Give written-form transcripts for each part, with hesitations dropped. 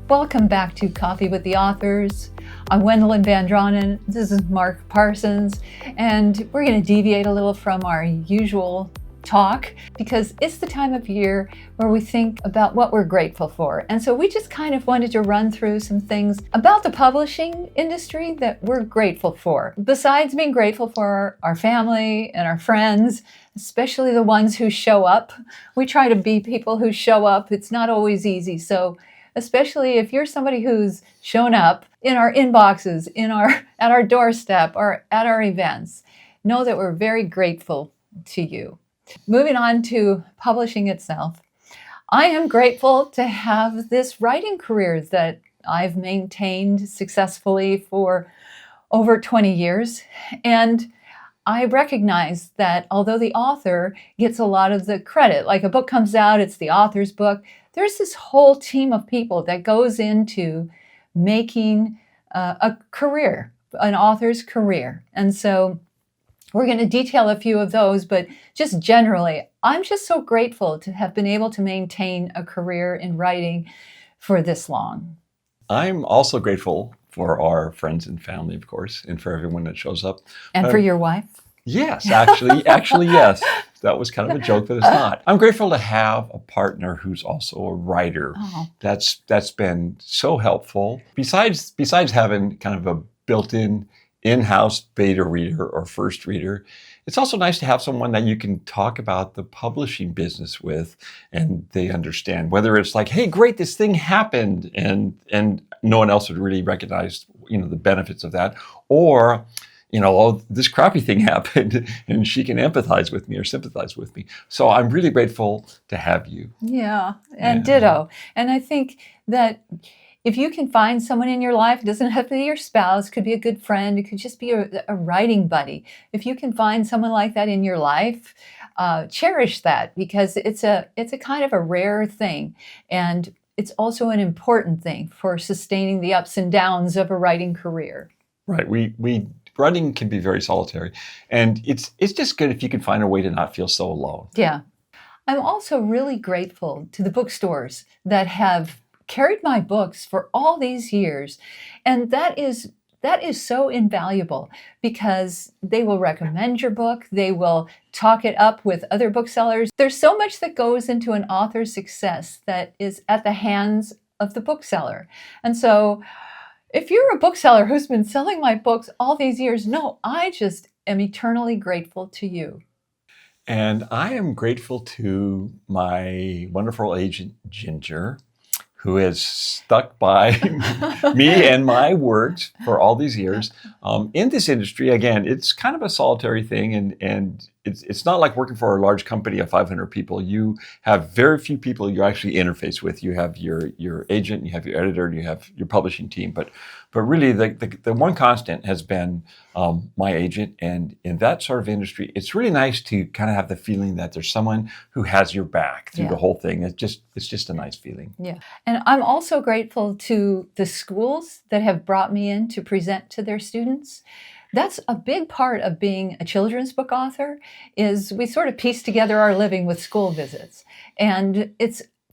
Welcome back to Coffee with the Authors. I'm Wendelin Van Draanen. This is Mark Parsons, and we're going to deviate a little from our usual talk because it's the time of year where we think about what we're grateful for. And so we just kind of wanted to run through some things about the publishing industry that we're grateful for. Besides being grateful for our family and our friends, especially the ones who show up. We try to be people who show up. It's not always easy. So especially if you're somebody who's shown up in our inboxes, at our doorstep, or at our events, know that we're very grateful to you. Moving on to publishing itself, I am grateful to have this writing career that I've maintained successfully for over 20 years. And I recognize that although the author gets a lot of the credit, like a book comes out, it's the author's book, there's this whole team of people that goes into making a career, an author's career. And so we're going to detail a few of those, but just generally, I'm just so grateful to have been able to maintain a career in writing for this long. I'm also grateful for our friends and family, of course, and for everyone that shows up. And for your wife? Yes, actually, yes. That was kind of a joke, but it's not. I'm grateful to have a partner who's also a writer. Oh. That's been so helpful. Besides having kind of a built-in in-house beta reader or first reader, it's also nice to have someone that you can talk about the publishing business with, and they understand. Whether it's like, hey, great, this thing happened, and no one else would really recognize, the benefits of that, or oh, this crappy thing happened, and she can empathize with me or sympathize with me. So I'm really grateful to have you. Yeah, and ditto. And I think that if you can find someone in your life, it doesn't have to be your spouse, it could be a good friend, it could just be a writing buddy. If you can find someone like that in your life, cherish that, because it's a kind of a rare thing. And it's also an important thing for sustaining the ups and downs of a writing career. Right. Writing can be very solitary, and it's just good if you can find a way to not feel so alone. Yeah. I'm also really grateful to the bookstores that have carried my books for all these years. And that is so invaluable, because they will recommend your book. They will talk it up with other booksellers. There's so much that goes into an author's success that is at the hands of the bookseller. And so if you're a bookseller who's been selling my books all these years, I just am eternally grateful to you. And I am grateful to my wonderful agent, Ginger, who has stuck by me and my words for all these years. In this industry, again, it's kind of a solitary thing, and it's not like working for a large company of 500 people. You have very few people you actually interface with. You have your agent, you have your editor, and you have your publishing team. But really, the one constant has been my agent. And in that sort of industry, it's really nice to kind of have the feeling that there's someone who has your back through the whole thing. It's just a nice feeling. Yeah. And I'm also grateful to the schools that have brought me in to present to their students. That's a big part of being a children's book author, is we sort of piece together our living with school visits. And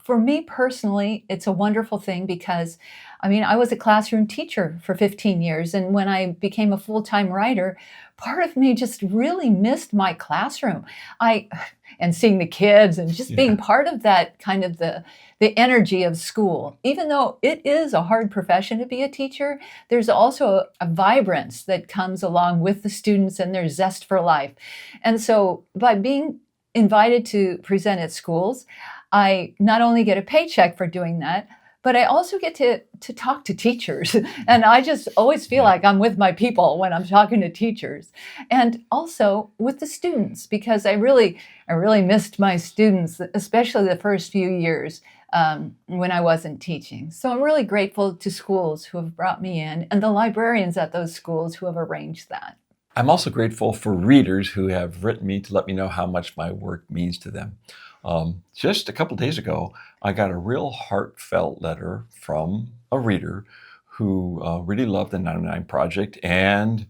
for me personally, it's a wonderful thing, because I was a classroom teacher for 15 years. And when I became a full-time writer, part of me just really missed my classroom. And seeing the kids and just being part of that kind of the energy of school. Even though it is a hard profession to be a teacher, there's also a vibrance that comes along with the students and their zest for life. And so by being invited to present at schools, I not only get a paycheck for doing that, but I also get to talk to teachers. And I just always feel like I'm with my people when I'm talking to teachers. And also with the students, because I really missed my students, especially the first few years when I wasn't teaching. So I'm really grateful to schools who have brought me in, and the librarians at those schools who have arranged that. I'm also grateful for readers who have written me to let me know how much my work means to them. Just a couple of days ago, I got a real heartfelt letter from a reader who really loved the 99 Project, and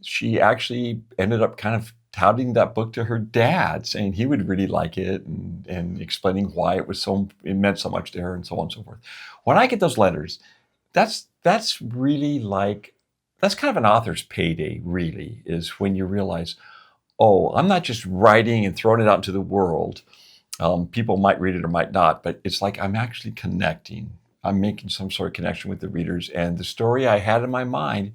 she actually ended up kind of touting that book to her dad, saying he would really like it, and explaining why it meant so much to her, and so on and so forth. When I get those letters, that's really like, that's kind of an author's payday, really, is when you realize, oh, I'm not just writing and throwing it out into the world. People might read it or might not, but it's like I'm actually connecting. I'm making some sort of connection with the readers, and the story I had in my mind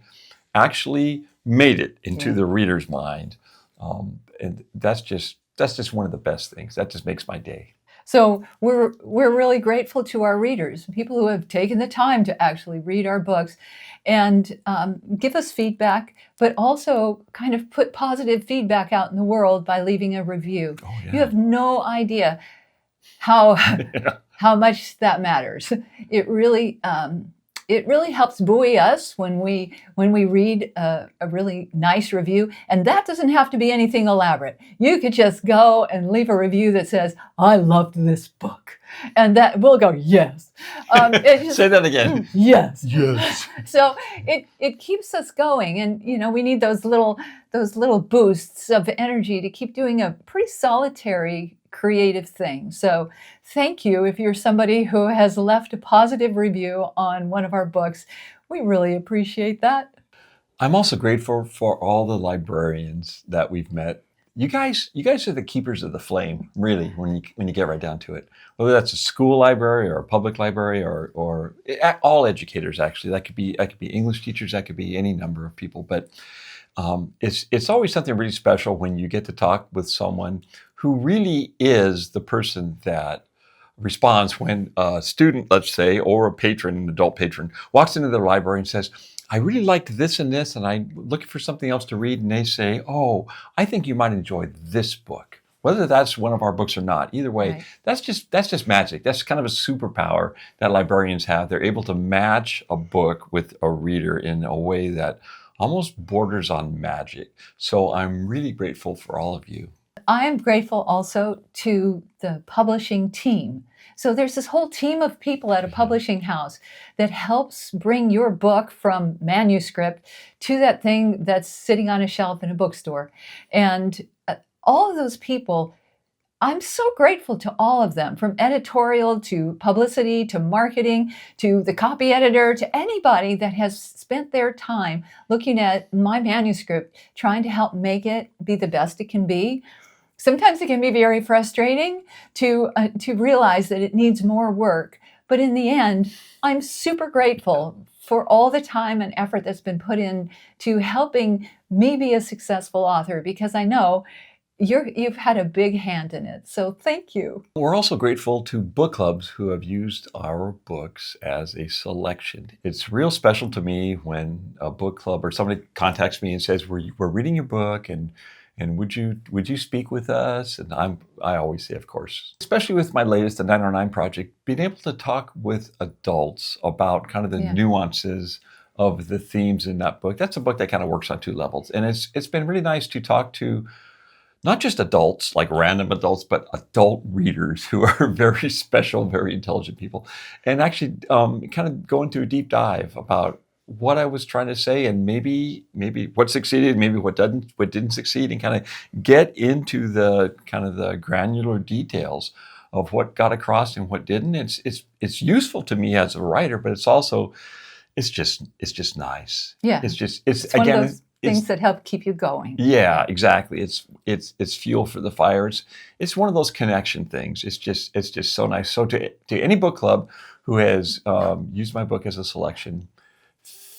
actually made it into the reader's mind. And that's just one of the best things. That just makes my day. So we're really grateful to our readers, people who have taken the time to actually read our books and give us feedback, but also kind of put positive feedback out in the world by leaving a review. Oh, yeah. You have no idea how much that matters. It really helps buoy us when we read a really nice review, and that doesn't have to be anything elaborate. You could just go and leave a review that says, "I loved this book," and that we'll go, yes. Say that again. Yes. Yes. So it keeps us going, and we need those little boosts of energy to keep doing a pretty solitary creative thing. So thank you if you're somebody who has left a positive review on one of our books. We really appreciate that. I'm also grateful for all the librarians that we've met. You guys are the keepers of the flame, really, when you get right down to it. Whether that's a school library or a public library or all educators, actually. That could be English teachers, that could be any number of people. But it's always something really special when you get to talk with someone who really is the person that responds when a student, let's say, or a patron, an adult patron, walks into their library and says, "I really liked this and this, and I'm looking for something else to read," and they say, "Oh, I think you might enjoy this book." Whether that's one of our books or not, either way, Right. that's just magic. That's kind of a superpower that librarians have. They're able to match a book with a reader in a way that almost borders on magic. So I'm really grateful for all of you. I am grateful also to the publishing team. So there's this whole team of people at a publishing house that helps bring your book from manuscript to that thing that's sitting on a shelf in a bookstore. And all of those people, I'm so grateful to all of them, from editorial to publicity to marketing to the copy editor to anybody that has spent their time looking at my manuscript, trying to help make it be the best it can be. Sometimes it can be very frustrating to realize that it needs more work. But in the end, I'm super grateful for all the time and effort that's been put in to helping me be a successful author, because I know you've had a big hand in it. So thank you. We're also grateful to book clubs who have used our books as a selection. It's real special to me when a book club or somebody contacts me and says, we're reading your book, and would you speak with us? And I always say, of course. Especially with my latest, the 909 Project, being able to talk with adults about kind of the nuances of the themes in that book. That's a book that kind of works on two levels. And it's been really nice to talk to not just adults, like random adults, but adult readers who are very special, very intelligent people, and actually kind of go into a deep dive about what I was trying to say, and maybe what succeeded, maybe what didn't succeed, and kind of get into the kind of the granular details of what got across and what didn't. It's useful to me as a writer, but it's also it's just nice. Yeah, it's one again. Of those things that help keep you going. Yeah, exactly. It's fuel for the fire. It's one of those connection things. It's just so nice. So to any book club who has used my book as a selection,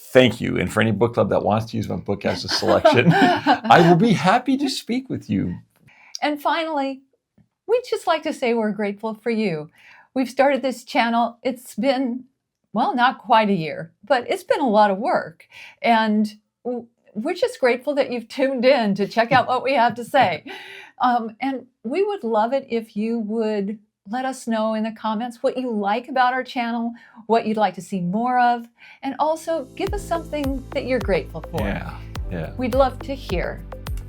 thank you. And for any book club that wants to use my book as a selection, I will be happy to speak with you. And finally, we'd just like to say we're grateful for you. We've started this channel. It's been, well, not quite a year, but it's been a lot of work. And we're just grateful that you've tuned in to check out what we have to say. And we would love it if you would let us know in the comments what you like about our channel, what you'd like to see more of, and also give us something that you're grateful for. Yeah. We'd love to hear.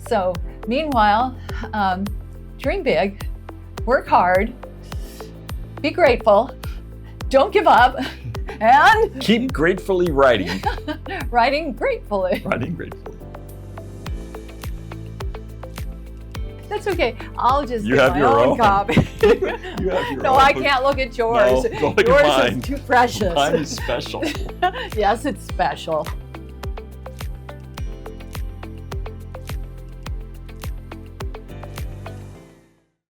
So meanwhile, dream big, work hard, be grateful, don't give up, and keep gratefully writing. Writing gratefully. Writing gratefully. That's okay. I'll just You get have my your own own. copy. You have your No, own. I can't look at yours. No, don't look at Yours mine. is too precious. Mine is special. Yes, it's special.